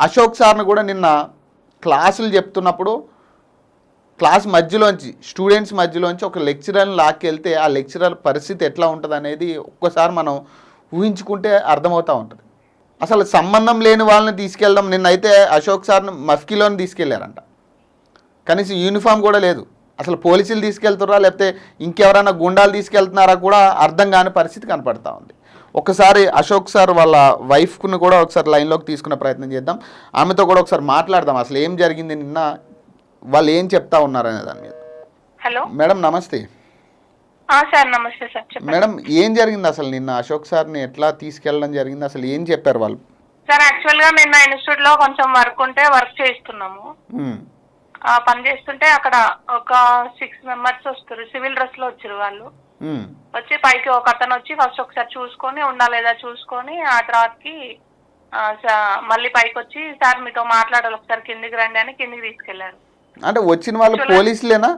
అశోక్ సార్ని కూడా నిన్న క్లాసులు చెప్తున్నప్పుడు క్లాస్ మధ్యలోంచి స్టూడెంట్స్ మధ్యలోంచి ఒక లెక్చరర్ని లాక్కెళ్తే ఆ లెక్చరర్ పరిస్థితి ఎట్లా ఉంటుంది అనేది ఒక్కసారి మనం ఊహించుకుంటే అర్థమవుతూ ఉంటుంది. అసలు సంబంధం లేని వాళ్ళని తీసుకెళ్ళడం, నిన్నైతే అశోక్ సార్ని మఫ్కీలోని తీసుకెళ్లారంట, కనీసం యూనిఫామ్ కూడా లేదు. అసలు పోలీసులు తీసుకెళ్తున్నారా లేకపోతే ఇంకెవరైనా గుండాలు తీసుకెళ్తున్నారా కూడా అర్థం కాని పరిస్థితి కనపడతా ఉంది. ఒకసారి అశోక్ సార్ వాళ్ళ వైఫ్ను కూడా ఒకసారి లైన్లోకి తీసుకునే ప్రయత్నం చేద్దాం, ఆమెతో కూడా ఒకసారి మాట్లాడదాం అసలు ఏం జరిగింది నిన్న, వాళ్ళు ఏం చెప్తా ఉన్నారనే దాని మీద. హలో మేడం నమస్తే. సార్ నమస్తే సార్, చెప్పండి. మేడం ఏం జరిగింది అసలు నిన్న, అశోక్ సార్ని ఎట్లా తీసుకెళ్ళడం జరిగింది, అసలు ఏం చెప్పారు వాళ్ళు? సార్ యాక్చువల్ గా నిన్న ఇన్స్టిట్యూట్ లో కొంచెం వర్క్ ఉంటే వర్క్ చేస్తున్నాము. పని చేస్తుంటే అక్కడ ఒక 6 మెంబర్స్ వస్తారు, సివిల్ డ్రెస్ లో వచ్చారు. వాళ్ళు వచ్చి పైకి ఒక అతను వచ్చి ఫస్ట్ ఒకసారి చూసుకొని ఉందా లేదా చూసుకొని ఆ తర్వాతకి మళ్ళీ పైకి వచ్చి సార్ మీతో మాట్లాడాలి ఒకసారి కిందికి రండి అని కిందికి తీసుకెళ్లారు. అంటే వచ్చిన వాళ్ళు పోలీసులేనా,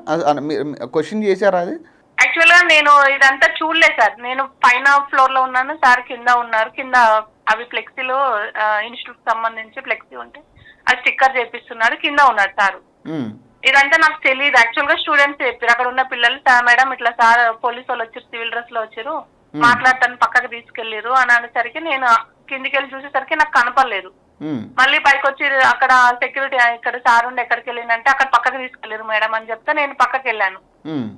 క్వశ్చన్ చేశారా? అది యాక్చువల్ గా నేను ఇదంతా చూడలేదు సార్, నేను పైన ఫ్లోర్ లో ఉన్నాను, సార్ కింద ఉన్నారు. కింద అవి ఫ్లెక్సీలో ఇన్స్టిట్యూట్ సంబంధించి ఫ్లెక్సీ ఉంటే అది స్టిక్కర్ చేపిస్తున్నాడు, కింద ఉన్నాడు సార్. ఇదంతా నాకు తెలియదు. యాక్చువల్ గా స్టూడెంట్స్ చెప్పారు, అక్కడ ఉన్న పిల్లలు, సార్ మేడం ఇట్లా సార్ పోలీసు వాళ్ళు వచ్చారు, సివిల్ డ్రెస్ లో వచ్చారు, మాట్లాడటానికి పక్కకు తీసుకెళ్లారు అని అనేసరికి నేను కిందికి వెళ్ళి చూసేసరికి నాకు కనపడలేదు. మళ్ళీ పైకి వచ్చి అక్కడ సెక్యూరిటీ ఇక్కడ సార్ ఉండి ఎక్కడికి వెళ్ళిందంటే అక్కడ పక్కకు తీసుకెళ్లారు మేడం అని చెప్తే నేను పక్కకి వెళ్ళాను.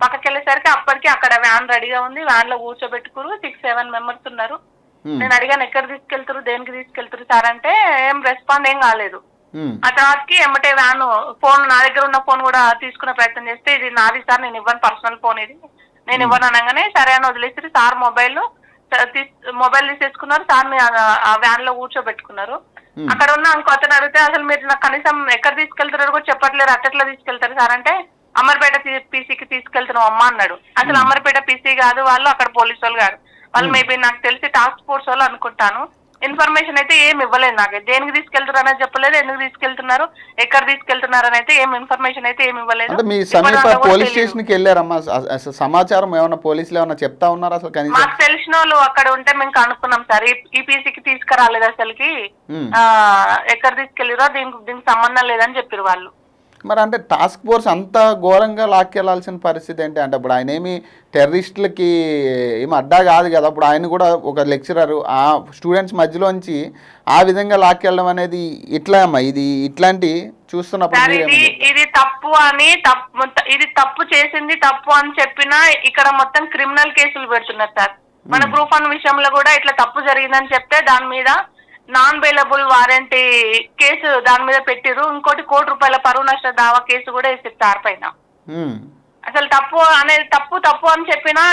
పక్కకి వెళ్ళేసరికి అప్పటికి అక్కడ వ్యాన్ రెడీగా ఉంది, వ్యాన్ లో కూర్చోబెట్టుకురు, 6-7 మెంబర్స్ ఉన్నారు. నేను అడిగాను ఎక్కడ తీసుకెళ్తారు, దేనికి తీసుకెళ్తారు సార్ అంటే ఏం రెస్పాండ్ ఏం కాలేదు. ఆ తర్వాతకి ఎమ్మటే వ్యాన్ ఫోన్, నా దగ్గర ఉన్న ఫోన్ కూడా తీసుకునే ప్రయత్నం చేస్తే ఇది నాది సార్, నేను ఇవ్వను, పర్సనల్ ఫోన్ ఇది, నేను ఇవ్వను అనగానే సరే అని వదిలేసి సార్ మొబైల్ తీసేసుకున్నారు, సార్ ఆ వ్యాన్ లో కూర్చోబెట్టుకున్నారు. అక్కడ ఉన్న ఇంకో అతను అడిగితే అసలు మీరు నాకు కనీసం ఎక్కడ తీసుకెళ్తారో కూడా చెప్పట్లేరు, అట్టెట్లా తీసుకెళ్తారు సార్ అంటే అమర్పేట పీసీకి తీసుకెళ్తున్నాం అమ్మ అన్నాడు. అసలు అమర్పేట పీసీ కాదు వాళ్ళు, అక్కడ పోలీసు వాళ్ళు కాదు వాళ్ళు, మేబీ నాకు తెలిసి టాస్క్ ఫోర్స్ వాళ్ళు అనుకుంటాను. ఇన్ఫర్మేషన్ అయితే ఏమి ఇవ్వలేదు నాకు, దేనికి తీసుకెళ్తున్నారు అనేది చెప్పలేదు, ఎందుకు తీసుకెళ్తున్నారు, ఎక్కడ తీసుకెళ్తున్నారు అని అయితే ఏం ఇన్ఫర్మేషన్ అయితే ఏమి ఇవ్వలేదు. మీ సమీప పోలీస్ స్టేషన్ కి వెళ్ళారమ్మా, సమాచారం ఏమన్నా పోలీసులు ఏమన్నా చెప్తా ఉన్నారు? అసలు మాకు తెలిసిన వాళ్ళు అక్కడ ఉంటే మేము కనుక్కున్నాం సార్, ఈ పీసీకి తీసుకురాలేదు, అసలుకి ఎక్కడ తీసుకెళ్ళిరో దీనికి సంబంధం లేదని చెప్పారు వాళ్ళు. మరి అంటే టాస్క్ ఫోర్స్ అంత ఘోరంగా లాక్కెళ్లాల్సిన పరిస్థితి ఏంటి? అంటే ఇప్పుడు ఆయన ఏమి టెర్రరిస్టులకి ఏమి అడ్డా కాదు కదా, ఇప్పుడు ఆయన కూడా ఒక లెక్చరర్, ఆ స్టూడెంట్స్ మధ్యలోంచి ఆ విధంగా లాక్కెళ్ళడం అనేది ఇట్లా అమ్మా, ఇది ఇట్లాంటి చూస్తున్నప్పుడు ఇది తప్పు అని ఇది తప్పు చేసింది తప్పు అని చెప్పినా ఇక్కడ మొత్తం క్రిమినల్ కేసులు పెడుతున్నారు సార్. మన ప్రూఫ్ అన్ విషయంలో కూడా ఇట్లా తప్పు జరిగిందని చెప్తే దాని మీద నాన్ బెయిలబుల్ వారెంటీ కేసు దాని మీద పెట్టిరు. ఇంకోటి ₹1 కోటి పరువు నష్ట దావా కేసు కూడా వేసారు సార్ పైన. అసలు తప్పు అనేది తప్పు అని చెప్పినా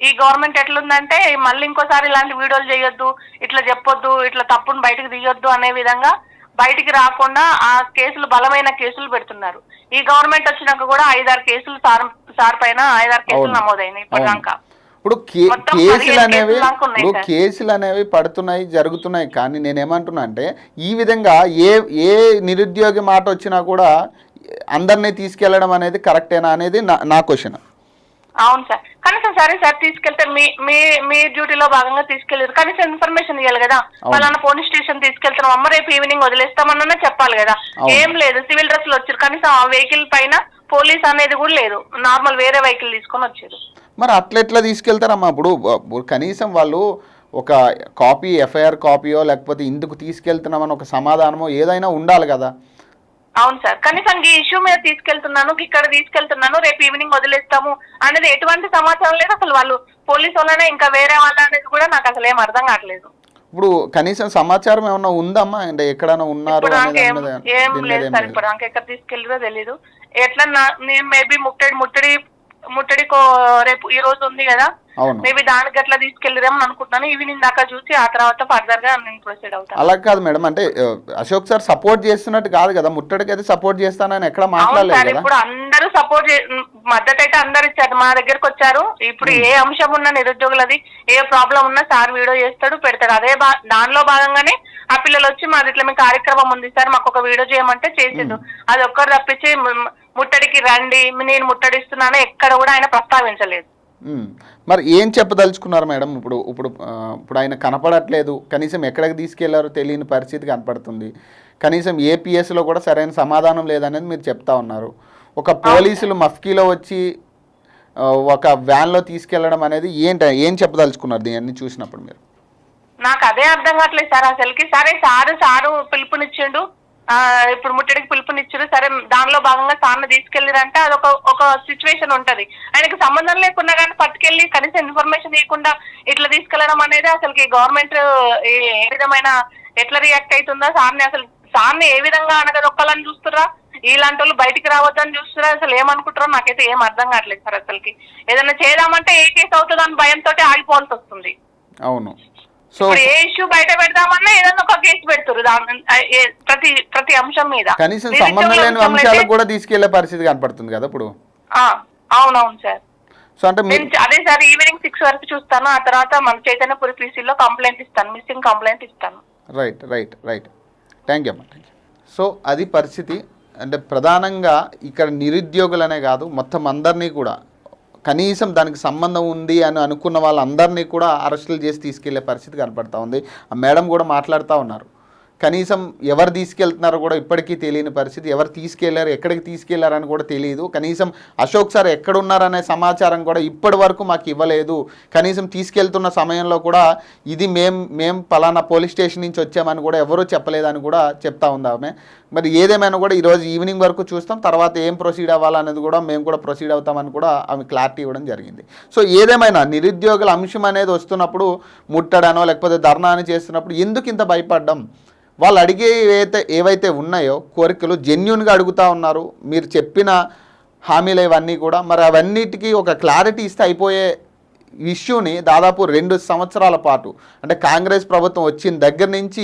ఈ గవర్నమెంట్ ఎట్లుందంటే మళ్ళీ ఇంకోసారి ఇలాంటి వీడియోలు చేయొద్దు, ఇట్లా చెప్పొద్దు, ఇట్లా తప్పును బయటకు తీయొద్దు అనే విధంగా బయటికి రాకుండా ఆ కేసులు బలమైన కేసులు పెడుతున్నారు. ఈ గవర్నమెంట్ వచ్చినాక కూడా 5-6 కేసులు సార్ పైన 5-6 కేసులు నమోదైనాయి ఇప్పటిదాకా. ఇప్పుడు కేసులు అనేవి పడుతున్నాయి, జరుగుతున్నాయి. కానీ నేనేమంటున్నా అంటే ఈ విధంగా ఏ నిరుద్యోగి మాట వచ్చినా కూడా అందరినీ తీసుకెళ్లడం అనేది కరెక్టేనా అనేది నా క్వశ్చన్. అవును సార్, కనీసం సరే సార్ తీసుకెళ్తే మీ డ్యూటీలో భాగంగా తీసుకెళ్లారు, కనీసం ఇన్ఫర్మేషన్ ఇవ్వాలి కదా, వాళ్ళన్న పోలీస్ స్టేషన్ తీసుకెళ్తున్నాం అమ్మ రేపు ఈవినింగ్ వదిలేస్తామన్నా చెప్పాలి కదా. ఏం లేదు, సివిల్ డ్రెస్ లో వచ్చారు, కనీసం ఆ వెహికల్ పైన పోలీస్ అనేది కూడా లేదు, నార్మల్ వేరే వెహికల్ తీసుకొని వచ్చారు. మరి అట్లా తీసుకెళ్తారమ్మా? ఇప్పుడు కనీసం వాళ్ళు ఒక కాపీ, ఎఫ్ఐఆర్ కాపీయో లేకపోతే ఇందుకు తీసుకెళ్తున్నామని ఒక సమాధానమో ఏదైనా ఉండాలి కదా. అవును సార్, కనీసం ఈ ఇష్యూ మీద తీసుకెళ్తున్నాను, ఇక్కడ తీసుకెళ్తున్నాను, రేపు ఈవినింగ్ వదిలేస్తాము అనేది ఎటువంటి సమాచారం లేదు. అసలు వాళ్ళు పోలీసు వాళ్ళనే ఇంకా వేరే వాళ్ళ అనేది కూడా నాకు అసలు ఏం అర్థం కావట్లేదు. ఇప్పుడు కనీసం సమాచారం ఏమన్నా ఉందమ్మా, అంటే ఎక్కడైనా ఉన్నారు? ఏం లేదు సార్, ఇప్పుడు నాకు ఎక్కడ తీసుకెళ్ళిరో తెలీదు. ఎట్లా నేను మేబీ ముట్టడికో రేపు ఈ రోజు ఉంది కదా, మేబీ దానికి అట్లా తీసుకెళ్ళిరామని అనుకుంటున్నాను. ఈవినింగ్ దాకా చూసి ఆ తర్వాత ఫర్దర్ గా నేను ప్రొసీడ్ అవుతాను. అలా కాదు మేడం, అంటే అశోక్ సార్ సపోర్ట్ చేస్తున్నట్టు కాదు కదా, ముట్టడికి అయితే సపోర్ట్ చేస్తానని ఎక్కడ మాట్లాడలేదు. ఇప్పుడు అందరూ సపోర్ట్ మద్దతు అయితే అందరు ఇచ్చారు, మా దగ్గరకు వచ్చారు. ఇప్పుడు ఏ అంశం ఉన్న నిరుద్యోగులది ఏ ప్రాబ్లం ఉన్నా సార్ వీడియో చేస్తాడు, పెడతాడు. అదే దానిలో భాగంగానే ఆ పిల్లలు వచ్చి మాది ఇట్లా మీ కార్యక్రమం ఉంది సార్ మాకు ఒక వీడియో చేయమంటే చేసేది. అది ఒక్కరు తప్పించి ముట్టడికి రండి నేను ముట్టడిస్తున్నాను ఎక్కడ కూడా ఆయన ప్రస్తావించలేదు. మరి ఏం చెప్పదలుచుకున్నారు మేడం? ఇప్పుడు ఆయన కనపడట్లేదు, కనీసం ఎక్కడికి తీసుకెళ్లారో తెలియని పరిస్థితి కనపడుతుంది, కనీసం ఏపీఎస్లో కూడా సరైన సమాధానం లేదనేది మీరు చెప్తా ఉన్నారు. ఒక పోలీసులు మఫ్కీలో వచ్చి ఒక వ్యాన్లో తీసుకెళ్లడం అనేది ఏం చెప్పదలుచుకున్నారు దీన్ని చూసినప్పుడు మీరు? నాకు అదే అర్థం కావట్లేదు సార్ అసలుకి. సరే సారు పిలుపునిచ్చిండు, ఇప్పుడు ముట్టడికి పిలుపునిచ్చారు, సరే దానిలో భాగంగా సార్ని తీసుకెళ్ళిరంటే అది ఒక సిచ్యువేషన్ ఉంటది. ఆయనకి సంబంధం లేకుండా కానీ పట్టుకెళ్ళి కనీసం ఇన్ఫర్మేషన్ ఇవ్వకుండా ఇట్లా తీసుకెళ్లడం అనేది అసలుకి గవర్నమెంట్ ఏ విధమైన ఎట్లా రియాక్ట్ అవుతుందా? సార్ని ఏ విధంగా అనగదొక్కాలని చూస్తురా? ఇలాంటి వాళ్ళు బయటికి రావద్దని చూస్తురా? అసలు ఏమనుకుంటారో నాకైతే ఏం అర్థం కావట్లేదు సార్ అసలుకి. ఏదైనా చేద్దామంటే ఏ కేసు అవుతుందో అని భయంతో ఆగిపోవాల్సి వస్తుంది. అవును. సో ఏ ఇష్యూ బయట పెడదామన్నా ఏదన్నా ఒక కేసు పెడుతురు ప్రతి అంశం మీద. కనీసం సంబంధం లేని అంశాలకు కూడా తీసుకెళ్లే పరిస్థితి కనపడుతుంది కదా ఇప్పుడు. అవునవును సార్. సో అంటే అదే సార్ ఈవినింగ్ 6 వరకు చూస్తాను, ఆ తర్వాత మన చైతన్యపురి పీసీలో కంప్లైంట్ ఇస్తాను, మిస్సింగ్ కంప్లైంట్ ఇస్తాను. రైట్ థ్యాంక్ యూ అమ్మా. సో అది పరిస్థితి. అంటే ప్రధానంగా ఇక్కడ నిరుద్యోగులనే కాదు, మొత్తం అందరినీ కూడా కనీసం దానికి సంబంధం ఉంది అని అనుకున్న వాళ్ళందరినీ కూడా అరెస్టులు చేసి తీసుకెళ్లే పరిస్థితి కనపడతా ఉంది. ఆ మేడం కూడా మాట్లాడుతూ ఉన్నారు, కనీసం ఎవరు తీసుకెళ్తున్నారో కూడా ఇప్పటికీ తెలియని పరిస్థితి, ఎవరు తీసుకెళ్లారు, ఎక్కడికి తీసుకెళ్లారని కూడా తెలియదు. కనీసం అశోక్ సార్ ఎక్కడున్నారనే సమాచారం కూడా ఇప్పటి వరకు మాకు ఇవ్వలేదు. కనీసం తీసుకెళ్తున్న సమయంలో కూడా ఇది మేము పలానా పోలీస్ స్టేషన్ నుంచి వచ్చామని కూడా ఎవరూ చెప్పలేదని కూడా చెప్తా ఉంది ఆమె. మరి ఏదేమైనా కూడా ఈరోజు ఈవినింగ్ వరకు చూస్తాం, తర్వాత ఏం ప్రొసీడ్ అవ్వాలనేది కూడా మేము కూడా ప్రొసీడ్ అవుతామని కూడా ఆమె క్లారిటీ ఇవ్వడం జరిగింది. సో ఏదేమైనా నిరుద్యోగుల అంశం అనేది వస్తున్నప్పుడు, ముట్టడానో లేకపోతే ధర్నా అని చేస్తున్నప్పుడు ఎందుకు ఇంత భయపడ్డం? వాళ్ళు అడిగే ఏవైతే ఉన్నాయో కోరికలు జెన్యూన్గా అడుగుతూ ఉన్నారు. మీరు చెప్పిన హామీలు ఇవన్నీ కూడా మరి అవన్నిటికీ ఒక క్లారిటీ ఇస్తే అయిపోయే ఇష్యూని దాదాపు 2 సంవత్సరాల పాటు, అంటే కాంగ్రెస్ ప్రభుత్వం వచ్చిన దగ్గర నుంచి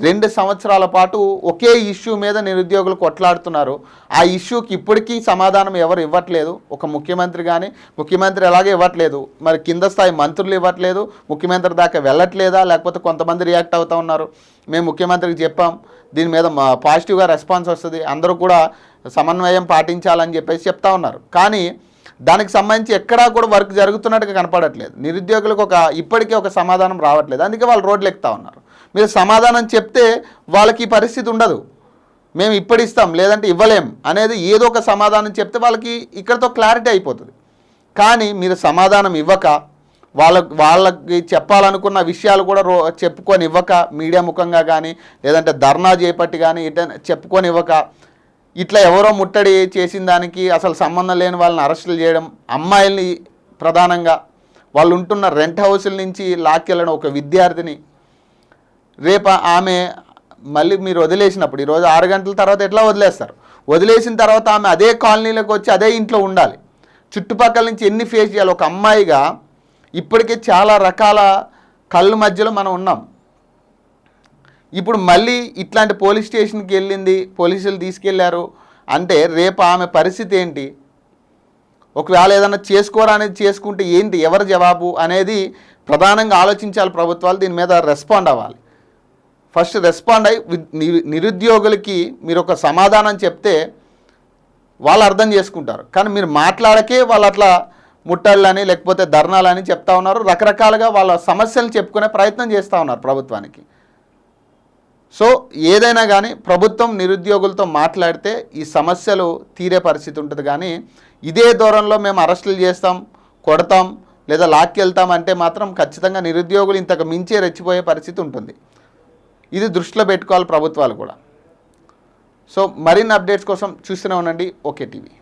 2 సంవత్సరాల పాటు ఒకే ఇష్యూ మీద నిరుద్యోగులు కొట్లాడుతున్నారు. ఆ ఇష్యూకి ఇప్పటికీ సమాధానం ఎవరు ఇవ్వట్లేదు. ఒక ముఖ్యమంత్రి ఎలాగే ఇవ్వట్లేదు, మరి కింద స్థాయి మంత్రులు ఇవ్వట్లేదు, ముఖ్యమంత్రి దాకా వెళ్ళట్లేదా? లేకపోతే కొంతమంది రియాక్ట్ అవుతూ ఉన్నారు, మేము ముఖ్యమంత్రికి చెప్పాం, దీని మీద పాజిటివ్గా రెస్పాన్స్ వస్తుంది, అందరూ కూడా సమన్వయం పాటించాలని చెప్పేసి చెప్తా ఉన్నారు. కానీ దానికి సంబంధించి ఎక్కడా కూడా వర్క్ జరుగుతున్నట్టుగా కనపడట్లేదు. నిరుద్యోగులకు ఇప్పటికీ ఒక సమాధానం రావట్లేదు. అందుకే వాళ్ళు రోడ్లు ఎక్కుతా ఉన్నారు. మీరు సమాధానం చెప్తే వాళ్ళకి ఈ పరిస్థితి ఉండదు, మేము ఇప్పుడు ఇస్తాం లేదంటే ఇవ్వలేం అనేది ఏదో ఒక సమాధానం చెప్తే వాళ్ళకి ఇక్కడతో క్లారిటీ అయిపోతుంది. కానీ మీరు సమాధానం ఇవ్వక, వాళ్ళకి చెప్పాలనుకున్న విషయాలు కూడా చెప్పుకొని ఇవ్వక, మీడియా ముఖంగా కానీ లేదంటే ధర్నా చేపట్టి కానీ చెప్పుకొని ఇవ్వక, ఇట్లా ఎవరో ముట్టడి చేసిన దానికి అసలు సంబంధం లేని వాళ్ళని అరెస్టులు చేయడం, అమ్మాయిల్ని ప్రధానంగా వాళ్ళు ఉంటున్న రెంట్ హౌసుల నుంచి లాక్కెళ్ళడం, ఒక విద్యార్థిని రేపు ఆమె మళ్ళీ మీరు వదిలేసినప్పుడు ఈరోజు 6 గంటల తర్వాత ఎట్లా వదిలేస్తారు? వదిలేసిన తర్వాత ఆమె అదే కాలనీలోకి వచ్చి అదే ఇంట్లో ఉండాలి. చుట్టుపక్కల నుంచి ఎన్ని ఫేస్ చేయాలి? ఒక అమ్మాయిగా ఇప్పటికే చాలా రకాల కళ్ళు మధ్యలో మనం ఉన్నాం. ఇప్పుడు మళ్ళీ ఇట్లాంటి పోలీస్ స్టేషన్కి వెళ్ళింది, పోలీసులు తీసుకెళ్లారు అంటే రేపు ఆమె పరిస్థితి ఏంటి? ఒకవేళ ఏదైనా చేసుకోరా అనేది చేసుకుంటే ఏంటి, ఎవరు జవాబు అనేది ప్రధానంగా ఆలోచించాలి ప్రభుత్వాలు. దీని మీద రెస్పాండ్ అవ్వాలి. ఫస్ట్ రెస్పాండ్ అయ్యి నిరుద్యోగులకి మీరు ఒక సమాధానం చెప్తే వాళ్ళు అర్థం చేసుకుంటారు. కానీ మీరు మాట్లాడకే వాళ్ళు అట్లా ముట్టళ్ళని లేకపోతే ధర్నాలని చెప్తా ఉన్నారు. రకరకాలుగా వాళ్ళ సమస్యలు చెప్పుకునే ప్రయత్నం చేస్తూ ఉన్నారు ప్రభుత్వానికి. సో ఏదైనా కానీ ప్రభుత్వం నిరుద్యోగులతో మాట్లాడితే ఈ సమస్యలు తీరే పరిస్థితి ఉంటుంది. కానీ ఇదే దూరంలో మేము అరెస్టులు చేస్తాం, కొడతాం లేదా లాక్కెళ్తాం అంటే మాత్రం ఖచ్చితంగా నిరుద్యోగులు ఇంతకు మించే రెచ్చిపోయే పరిస్థితి ఉంటుంది. ఇది దృష్టిలో పెట్టుకోవాలి ప్రభుత్వాలు కూడా. సో మరిన్ని అప్డేట్స్ కోసం చూస్తూనే ఉండండి ఓకే టీవీ.